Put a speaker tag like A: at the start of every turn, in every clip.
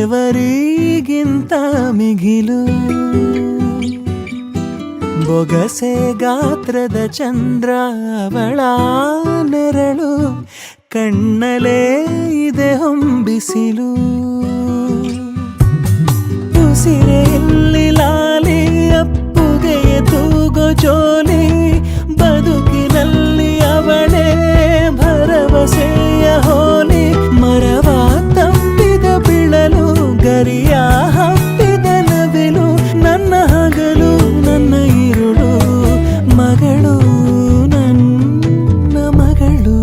A: ದೇವರಿಗಿಂತ ಮಿಗಿಲು ಬೊಗಸೆ ಗಾತ್ರದ ಚಂದ್ರ ಅವಳ ನೆರಳು ಕಣ್ಣಲೇ ಇದೆ ಹೊಂಬಿಸಿಲು ಉಸಿರೆಯಲ್ಲಿ ಲಾಲಿ ಅಪ್ಪುಗೆಯ ತೂಗೋ ಜೋಲಿ ಬದುಕಿನಲ್ಲಿ ಅವಳೇ ಭರವಸೆಯ ಹೋಲಿ ಮರವ ತಪ್ಪಿದ ಬಿಳಲು ಗರಿಯ ಹಬ್ಬಿದ ನವಿಲು ನನ್ನ ಹಗಲು ನನ್ನ ಇರುಳು ಮಗಳು ನನ್ನ ಮಗಳು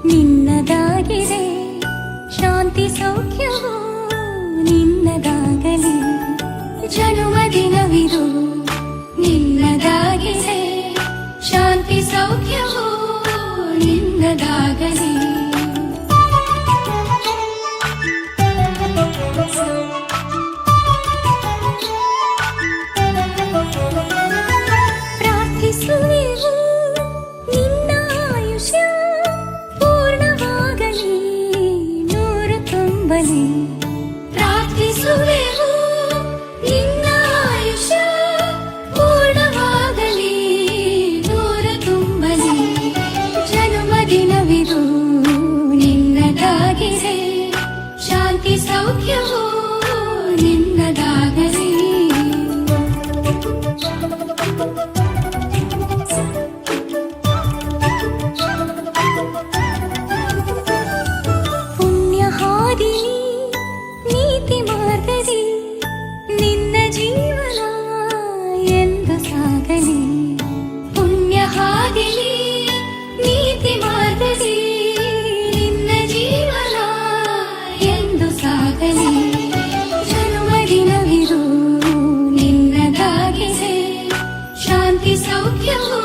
B: ನಿನ್ನದಾಗಿದೆ ಶಾಂತಿ ಸೌಖ್ಯವು ನಿನ್ನದಾಗಲಿ ಜನ್ಮದಿನವಿದು ನಿನ್ನದಾಗಿದೆ ಶಾಂತಿ ಸೌಖ್ಯವು ನಿನ್ನದಾಗಲಿ ಪ್ರಾರ್ಥಿಸುವೆವು ನಿನ್ನ ಆಯುಷ್ಯ ಪ್ರಾರ್ಥಿಸುವೆವು ನಿನ್ನ ಆಯುಷ್ಯ ಪೂರ್ಣವಾಗಲಿ ನೂರ ತುಂಬಲಿ ಜನ್ಮದಿನವಿದು ನಿನ್ನದಾಗಿದೆ ಶಾಂತಿ ಸೌಖ್ಯವು ನಿನ್ನದಾಗಲಿ ಪುಣ್ಯ ಹಾದಿ ನೀತಿ ಮಾರ್ಗದಿ ನಿನ್ನ ಜೀವನ ಎಂದು ಸಾಗಲಿ ಪುಣ್ಯ ಹಾದಿಲಿ ನೀತಿ ಮಾರ್ಗದಿ ನಿನ್ನ ಜೀವನ ಎಂದು ಸಾಗಲಿ ಜನ್ಮದಿನವಿದು ನಿನ್ನದಾಗಿದೆ ಶಾಂತಿ ಸೌಖ್ಯವು